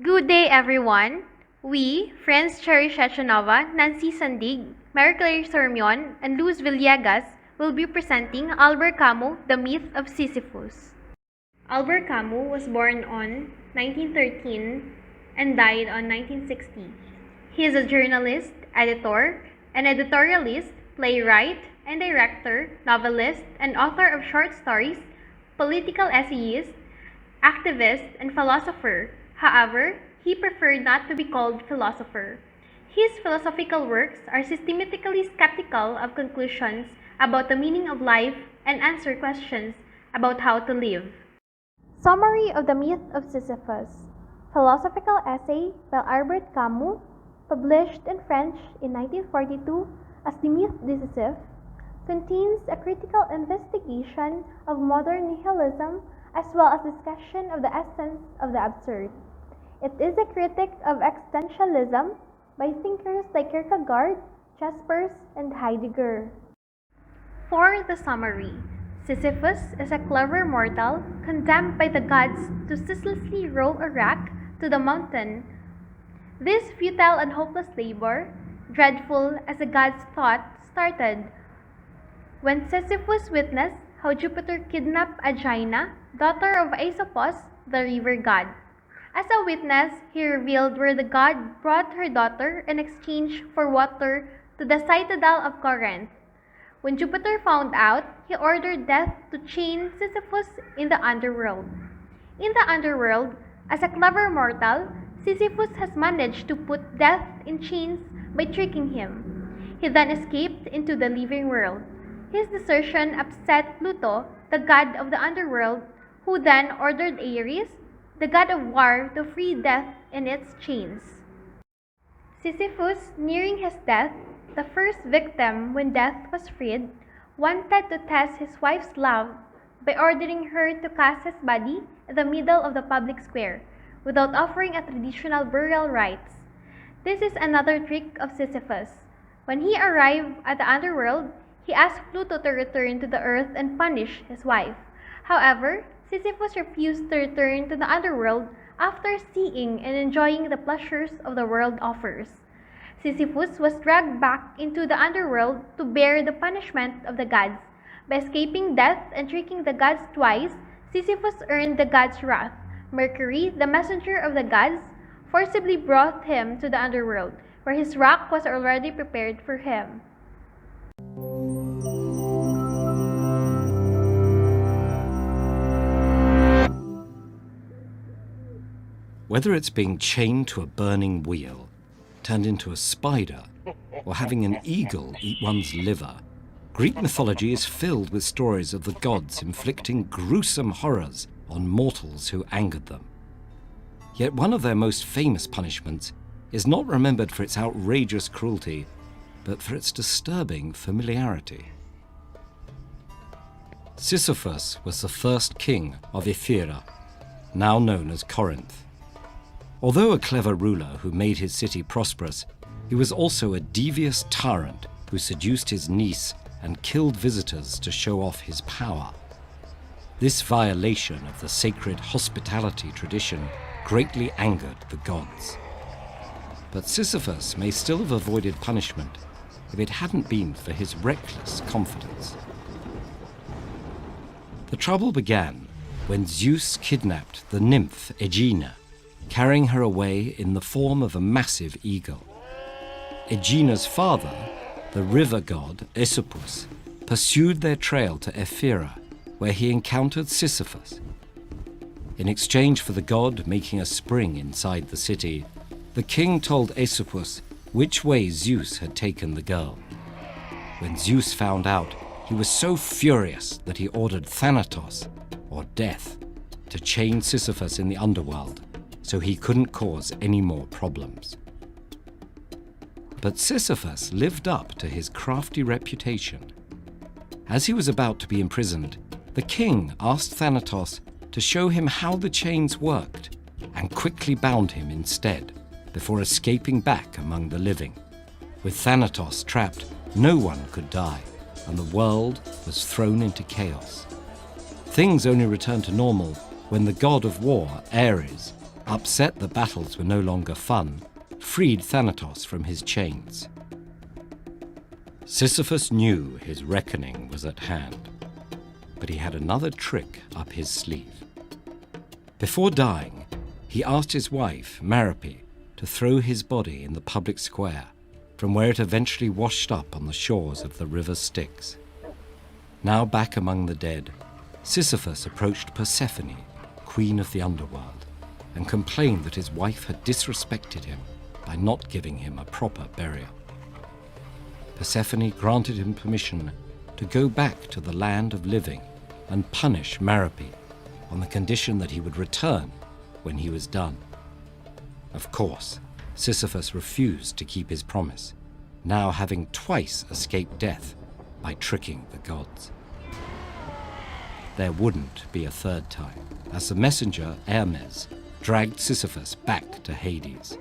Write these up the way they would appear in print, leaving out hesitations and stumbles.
Good day, everyone. We, Frenz, Charish, Hechanova, Nancy Sandig, Clarisse Surmion, and Luz Villegas will be presenting Albert Camus, The Myth of Sisyphus. Albert Camus was born on 1913 and died on 1960. He is a journalist, editor, and editorialist, playwright, and director, novelist, and author of short stories, political essayist, activist, and philosopher. However, he preferred not to be called philosopher. His philosophical works are systematically skeptical of conclusions about the meaning of life and answer questions about how to live. Summary of the Myth of Sisyphus. Philosophical essay by Albert Camus, published in French in 1942 as The Myth de Sisyphe, contains a critical investigation of modern nihilism as well as discussion of the essence of the absurd. It is a critic of existentialism by thinkers like Kierkegaard, Jaspers, and Heidegger. For the summary, Sisyphus is a clever mortal condemned by the gods to ceaselessly roll a rack to the mountain. This futile and hopeless labor, dreadful as the gods thought, started when Sisyphus witnessed how Jupiter kidnapped Aegina, daughter of Sisyphus, the river god. As a witness, he revealed where the god brought her daughter in exchange for water to the citadel of Corinth. When Jupiter found out, he ordered death to chain Sisyphus in the underworld. In the underworld, as a clever mortal, Sisyphus has managed to put death in chains by tricking him. He then escaped into the living world. His desertion upset Pluto, the god of the underworld, who then ordered Ares, the god of war, to free death in its chains. Sisyphus, nearing his death, the first victim when death was freed, wanted to test his wife's love by ordering her to cast his body in the middle of the public square, without offering a traditional burial rites. This is another trick of Sisyphus. When he arrived at the underworld, he asked Pluto to return to the earth and punish his wife. However, Sisyphus refused to return to the underworld after seeing and enjoying the pleasures of the world offers. Sisyphus was dragged back into the underworld to bear the punishment of the gods. By escaping death and tricking the gods twice, Sisyphus earned the gods' wrath. Mercury, the messenger of the gods, forcibly brought him to the underworld, where his rack was already prepared for him. Whether it's being chained to a burning wheel, turned into a spider, or having an eagle eat one's liver, Greek mythology is filled with stories of the gods inflicting gruesome horrors on mortals who angered them. Yet one of their most famous punishments is not remembered for its outrageous cruelty, but for its disturbing familiarity. Sisyphus was the first king of Ephyra, now known as Corinth. Although a clever ruler who made his city prosperous, he was also a devious tyrant who seduced his niece and killed visitors to show off his power. This violation of the sacred hospitality tradition greatly angered the gods. But Sisyphus may still have avoided punishment if it hadn't been for his reckless confidence. The trouble began when Zeus kidnapped the nymph Aegina, carrying her away in the form of a massive eagle. Aegina's father, the river god Sisyphus, pursued their trail to Ephyra, where he encountered Sisyphus. In exchange for the god making a spring inside the city, the king told Sisyphus which way Zeus had taken the girl. When Zeus found out, he was so furious that he ordered Thanatos, or death, to chain Sisyphus in the underworld, so he couldn't cause any more problems. But Sisyphus lived up to his crafty reputation. As he was about to be imprisoned, the king asked Thanatos to show him how the chains worked, and quickly bound him instead, before escaping back among the living. With Thanatos trapped, no one could die, and the world was thrown into chaos. Things only returned to normal when the god of war, Ares, upset that battles were no longer fun, freed Thanatos from his chains. Sisyphus knew his reckoning was at hand, but he had another trick up his sleeve. Before dying, he asked his wife, Merope, to throw his body in the public square, from where it eventually washed up on the shores of the river Styx. Now back among the dead, Sisyphus approached Persephone, queen of the underworld, and complained that his wife had disrespected him by not giving him a proper burial. Persephone granted him permission to go back to the land of living and punish Merope on the condition that he would return when he was done. Of course, Sisyphus refused to keep his promise, now having twice escaped death by tricking the gods. There wouldn't be a third time, as the messenger Hermes dragged Sisyphus back to Hades.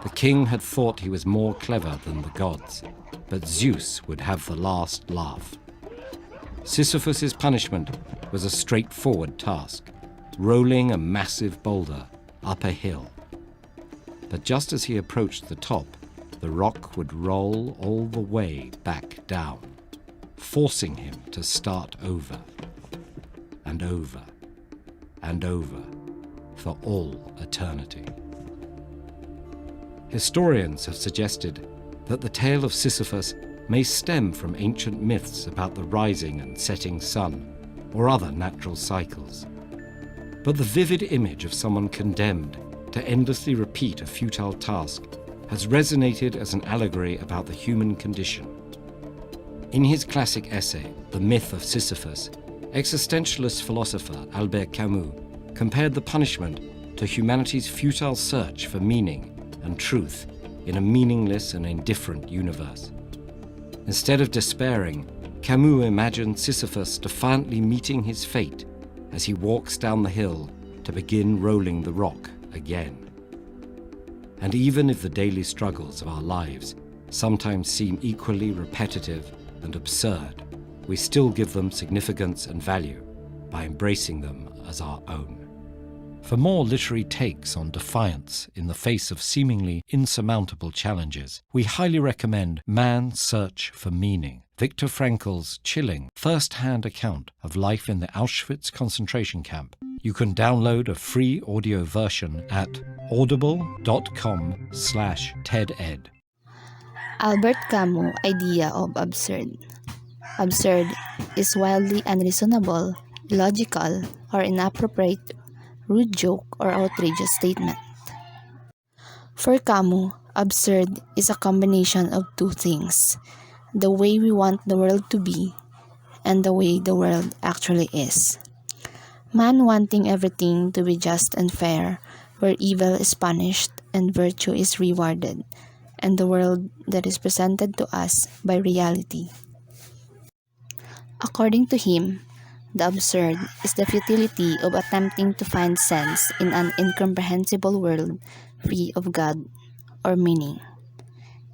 The king had thought he was more clever than the gods, but Zeus would have the last laugh. Sisyphus's punishment was a straightforward task, rolling a massive boulder up a hill. But just as he approached the top, the rock would roll all the way back down, forcing him to start over, and over, and over, for all eternity. Historians have suggested that the tale of Sisyphus may stem from ancient myths about the rising and setting sun, or other natural cycles. But the vivid image of someone condemned to endlessly repeat a futile task has resonated as an allegory about the human condition. In his classic essay, The Myth of Sisyphus, existentialist philosopher Albert Camus compared the punishment to humanity's futile search for meaning and truth in a meaningless and indifferent universe. Instead of despairing, Camus imagined Sisyphus defiantly meeting his fate as he walks down the hill to begin rolling the rock again. And even if the daily struggles of our lives sometimes seem equally repetitive and absurd, we still give them significance and value by embracing them as our own. For more literary takes on defiance in the face of seemingly insurmountable challenges, we highly recommend Man's Search for Meaning, Viktor Frankl's chilling, first-hand account of life in the Auschwitz concentration camp. You can download a free audio version at audible.com/TEDEd. Albert Camus' idea of absurd. Absurd is wildly unreasonable, illogical, or inappropriate, rude joke or outrageous statement. For Camus, absurd is a combination of two things: the way we want the world to be and the way the world actually is. Man wanting everything to be just and fair, where evil is punished and virtue is rewarded, and the world that is presented to us by reality. According to him, the absurd is the futility of attempting to find sense in an incomprehensible world free of God or meaning.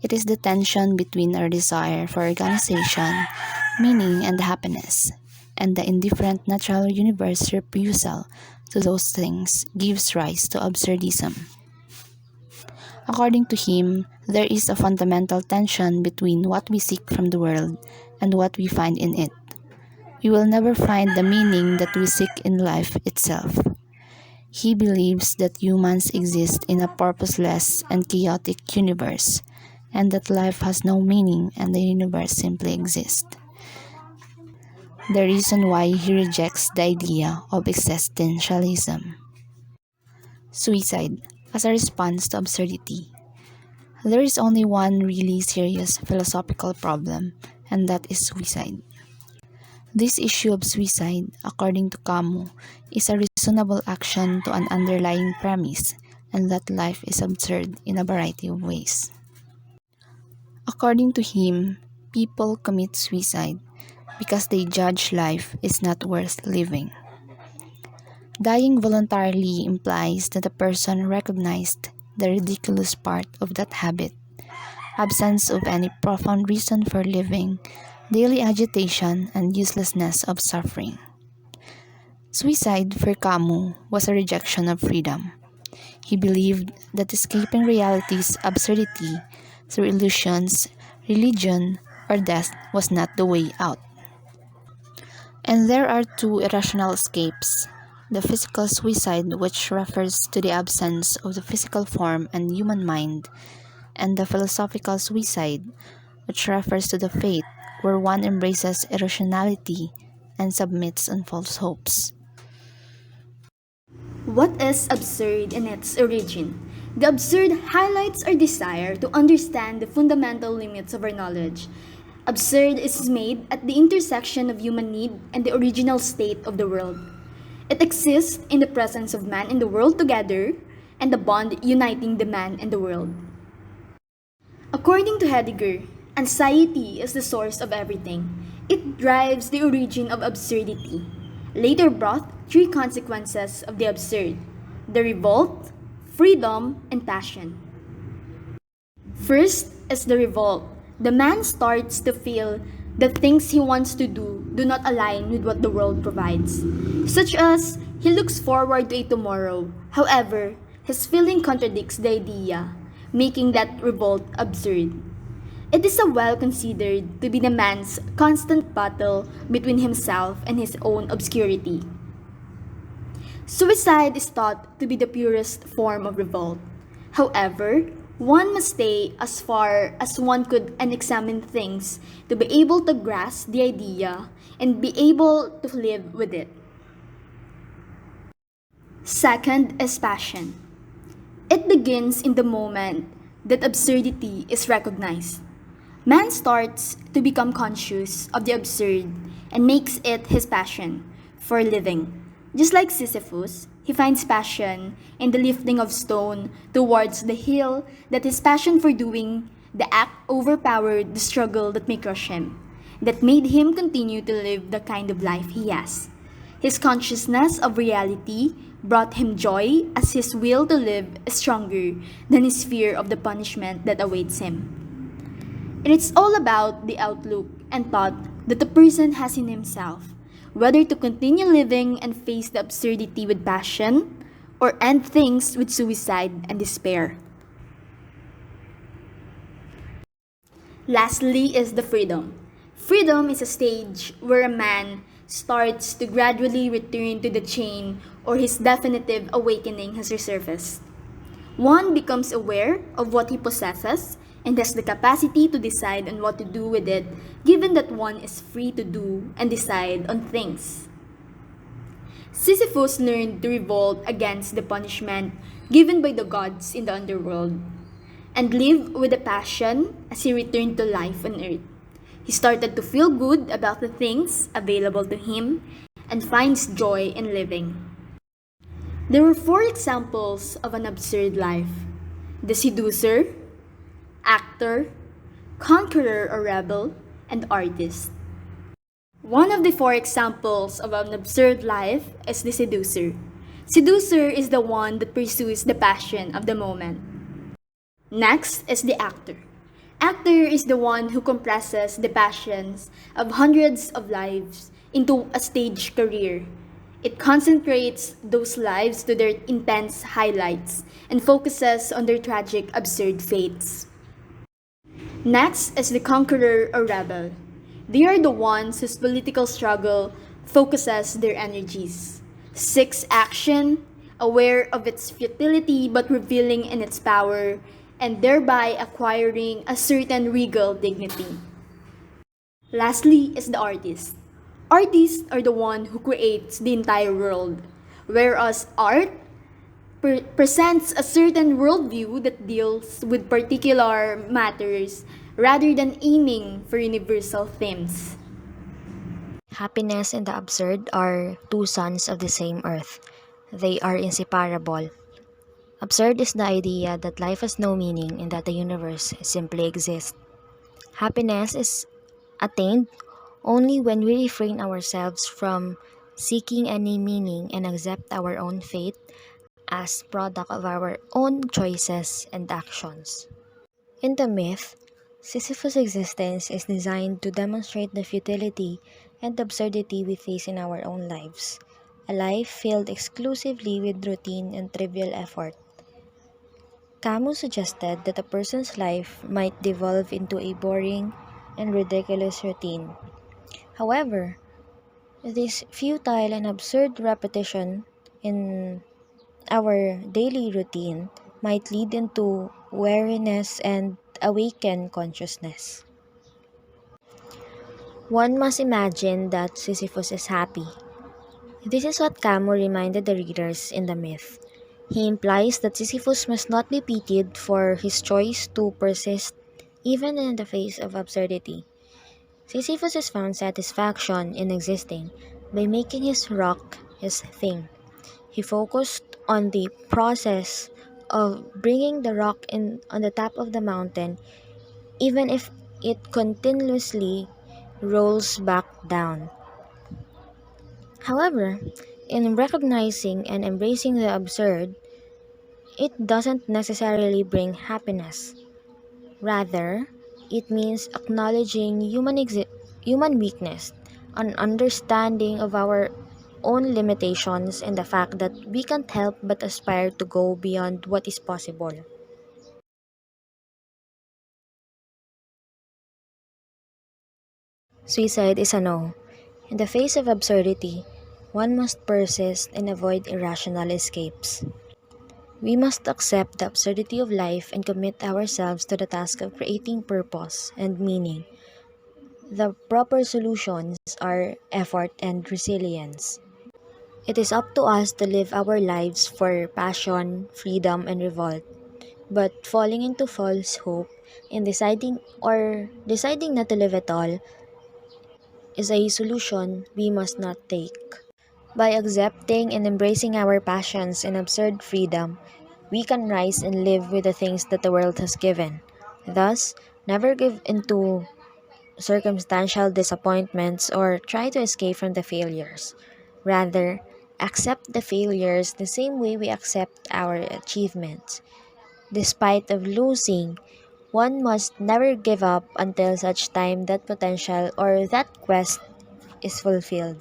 It is the tension between our desire for organization, meaning, and happiness, and the indifferent natural universe refusal to those things gives rise to absurdism. According to him, there is a fundamental tension between what we seek from the world and what we find in it. We will never find the meaning that we seek in life itself. He believes that humans exist in a purposeless and chaotic universe, and that life has no meaning and the universe simply exists. The reason why he rejects the idea of existentialism. Suicide as a response to absurdity. There is only one really serious philosophical problem, and that is suicide. This issue of suicide, according to Camus, is a reasonable action to an underlying premise, and that life is absurd in a variety of ways. According to him, people commit suicide because they judge life is not worth living. Dying voluntarily implies that a person recognized the ridiculous part of that habit, absence of any profound reason for living, daily agitation, and uselessness of suffering. Suicide for Camus was a rejection of freedom. He believed that escaping reality's absurdity through illusions, religion, or death was not the way out. And there are two irrational escapes: the physical suicide, which refers to the absence of the physical form and human mind, and the philosophical suicide, which refers to the fate where one embraces irrationality and submits on false hopes. What is absurd in its origin? The absurd highlights our desire to understand the fundamental limits of our knowledge. Absurd is made at the intersection of human need and the original state of the world. It exists in the presence of man and the world together, and the bond uniting the man and the world. According to Heidegger, anxiety is the source of everything. It drives the origin of absurdity. Later brought three consequences of the absurd: the revolt, freedom, and passion. First is the revolt. The man starts to feel the things he wants to do not align with what the world provides, such as he looks forward to a tomorrow. However, his feeling contradicts the idea, making that revolt absurd. It is a well considered to be the man's constant battle between himself and his own obscurity. Suicide is thought to be the purest form of revolt. However, one must stay as far as one could and examine things to be able to grasp the idea and be able to live with it. Second is passion. It begins in the moment that absurdity is recognized. Man starts to become conscious of the absurd and makes it his passion for living. Just like Sisyphus, he finds passion in the lifting of stone towards the hill, that his passion for doing the act overpowered the struggle that may crush him, that made him continue to live the kind of life he has. His consciousness of reality brought him joy, as his will to live is stronger than his fear of the punishment that awaits him. And it's all about the outlook and thought that the person has in himself, whether to continue living and face the absurdity with passion, or end things with suicide and despair. Lastly is the freedom. Freedom is a stage where a man starts to gradually return to the chain, or his definitive awakening has resurfaced. One becomes aware of what he possesses and has the capacity to decide on what to do with it, given that one is free to do and decide on things. Sisyphus learned to revolt against the punishment given by the gods in the underworld, and live with a passion as he returned to life on earth. He started to feel good about the things available to him and finds joy in living. There were four examples of an absurd life: the seducer, actor, conqueror or rebel, and artist. One of the four examples of an absurd life is the seducer. Seducer is the one that pursues the passion of the moment. Next is the actor. Actor is the one who compresses the passions of hundreds of lives into a stage career. It concentrates those lives to their intense highlights and focuses on their tragic, absurd fates. Next is the conqueror or rebel. They are the ones whose political struggle focuses their energies, seeks action, aware of its futility but revealing in its power, and thereby acquiring a certain regal dignity. Lastly is the artist. Artists are the one who creates the entire world, whereas art presents a certain worldview that deals with particular matters rather than aiming for universal themes. Happiness and the absurd are two sons of the same earth. They are inseparable. Absurd is the idea that life has no meaning and that the universe simply exists. Happiness is attained only when we refrain ourselves from seeking any meaning and accept our own fate as product of our own choices and actions. In the myth, Sisyphus' existence is designed to demonstrate the futility and absurdity we face in our own lives, a life filled exclusively with routine and trivial effort. Camus suggested that a person's life might devolve into a boring and ridiculous routine. However, this futile and absurd repetition in our daily routine might lead into weariness and awaken consciousness. One must imagine that Sisyphus is happy. This is what Camus reminded the readers in the myth. He implies that Sisyphus must not be pitied for his choice to persist even in the face of absurdity. Sisyphus has found satisfaction in existing by making his rock his thing. He focused on the process of bringing the rock in on the top of the mountain, even if it continuously rolls back down. However, in recognizing and embracing the absurd, it doesn't necessarily bring happiness. Rather, it means acknowledging human weakness, an understanding of our own limitations, and the fact that we can't help but aspire to go beyond what is possible. Suicide is a no. In the face of absurdity, one must persist and avoid irrational escapes. We must accept the absurdity of life and commit ourselves to the task of creating purpose and meaning. The proper solutions are effort and resilience. It is up to us to live our lives for passion, freedom, and revolt. But falling into false hope and deciding not to live at all is a solution we must not take. By accepting and embracing our passions and absurd freedom, we can rise and live with the things that the world has given. Thus, never give into circumstantial disappointments or try to escape from the failures. Rather, accept the failures the same way we accept our achievements. Despite of losing, one must never give up until such time that potential or that quest is fulfilled.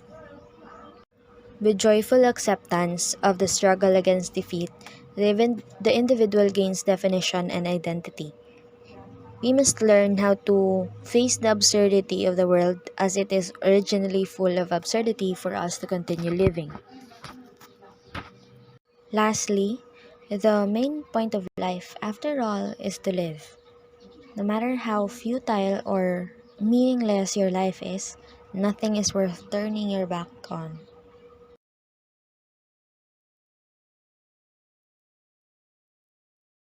With joyful acceptance of the struggle against defeat, the individual gains definition and identity. We must learn how to face the absurdity of the world as it is originally full of absurdity for us to continue living. Lastly, the main point of life, after all, is to live. No matter how futile or meaningless your life is, nothing is worth turning your back on.